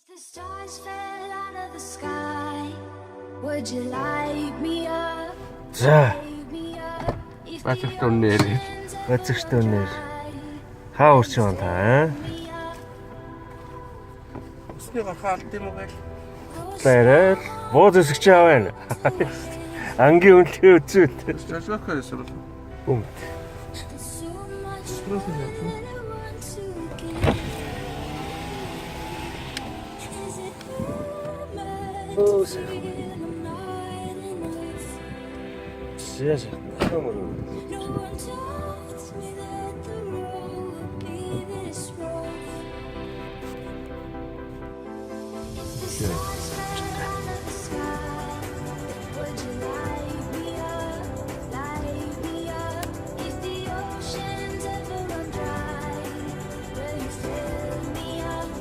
The stars fell out of the sky. Would you light me up? За, Light me up. If the бацагт өнөр. oceans ever Бацагт өнөр. dry, Хаа урч юм та? me up. Усны гарахаа алт юм уу гээл. Бэрэл бууз өсгч аваа. Ангийн үнэлгээ үзүүт. Жашаахаа эсвэл Бум. There's so much Просто more не that I want to give. Is it meant Oh, to feel I'm not enough? Зяж. No one told me that the road would be this rough. If the stars fell out of the sky, would you light me up? Light me up. If the oceans ever run dry, will you fill me up?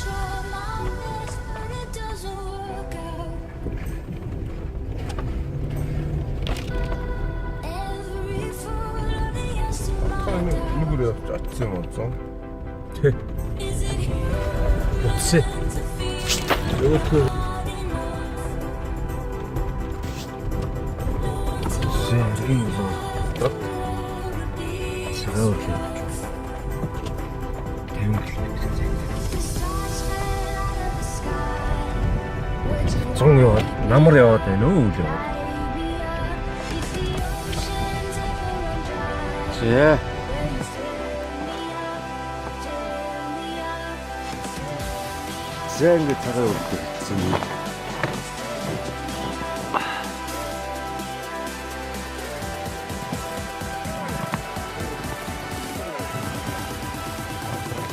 Try my best, but it doesn't work out. Every foot of the yes to my doubt. нүгүрээ атсан юм уу? Is it here Утсан. to feel Өөхөө. not enough? No one told Зэргийн лөө. me the road would be this Цаавал. Тэнгэр. The stars fell out of the sky. Would you Зун яваад, намар яваад байна уу үл яваад. light me up? If the oceans ever run dry, За. will you fill me up? Fill me up. За ингэ цагаа өргөдөг гэсэн юм.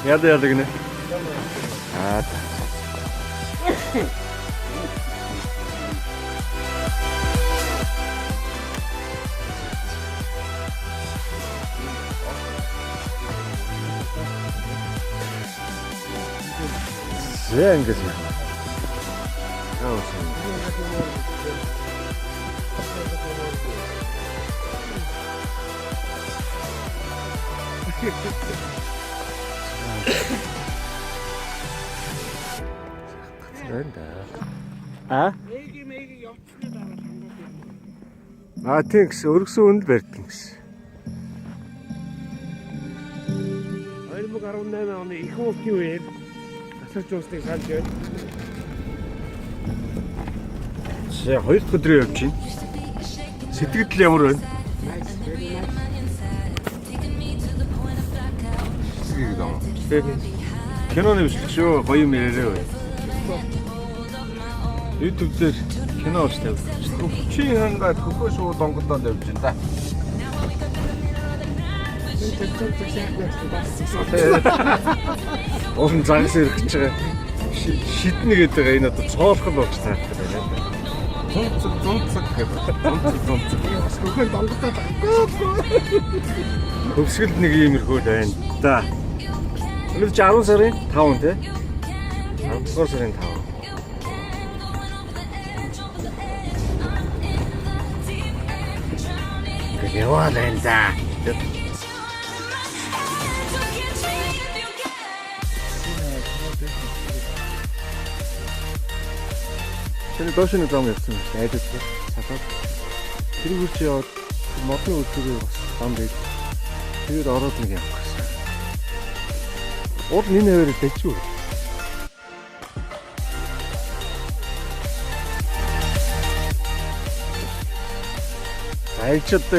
Яд гинэ. Аа. За ингэ юм. А? А тэгс өргөсөн үнд барьдаг гэсэн. 2018 оны их уултны үеэр тасарч уусныг санаж байна. За 2 дахь өдрөө явж байна. Сэтгэл ямар байна? Сгийг даа. Киноны бичлэг шүү. Гоё юм яриараа бай. YouTube дээр кино ууш тавь. Чи хангаад хөхөө шууд онгодод явж байна да. Уул загас ирэх гэж байгаа. Шиднэ гэдэг байгаа энэ одоо цоолхон болж таардаг байна. Зунцэг гэдэг. Зунцэг. Бас хөхөө донгодод Хөвсгөл нэг иймэрхүү байна да. Өнөөдөр 10 сарын 5 тий. 10 сарын 5. Яваад байна да. Тэний доошны зам явсан юм шиг айдас сатаад тэр үрч яваад модны үлдээ бас зам дээр тэгээд ороод нэг явах гэсэн. Уул энэ хоёрыг дэжгүй. Айлчд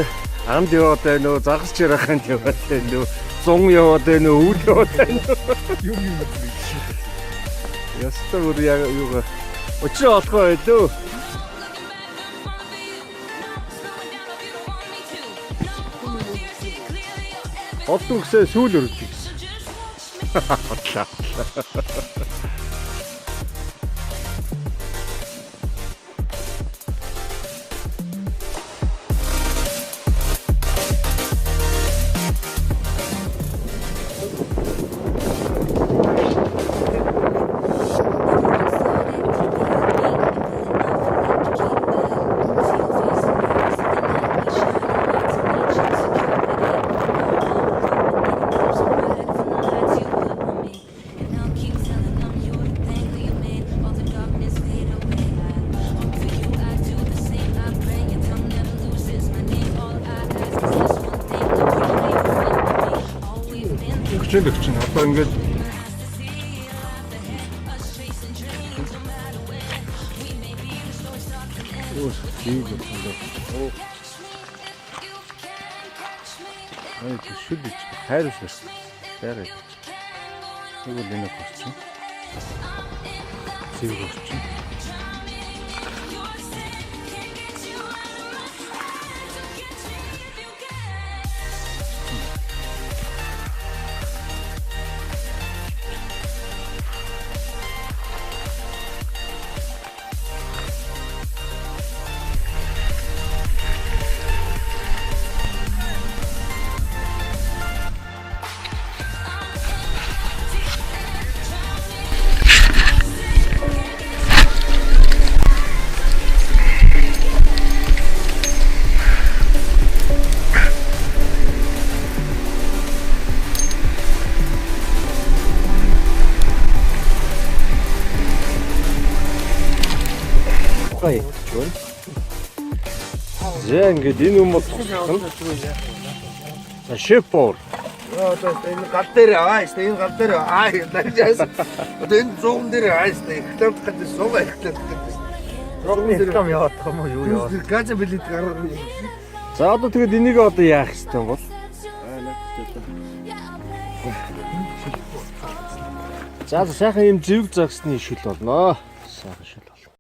амд яваад байна уу, загасч яраханд яваад байна уу. 100 яваад байна уу, үл яваад байна. Юм үзлээ. Ястаа бүр яг юугаа очроо олгоо байлоо. Олдон гэсээ сүүл өрөж гисэн. Хотлаа. Өгчин одоо ингээд Өөс тийм үү. Ай төшөл ич хайрс бас. Хайраа. Тэгвэл энэ болчих. Зэвэг болчих. Чүн. Зэ ингээд энэ юм бол шипор. Одоо энэ гал дээр энэ гал дээр нажаас одоо энэ зуун дээр эхлээд гэдэг сууга эхлээд гэдэг. Рогны яваад байгаа юм уу юу яваад. Газ билет гаргана. За одоо тэгээд энийг одоо яах ёстой бол? За сайхан юм зэвэг загсны шил болно. Сайхан шил.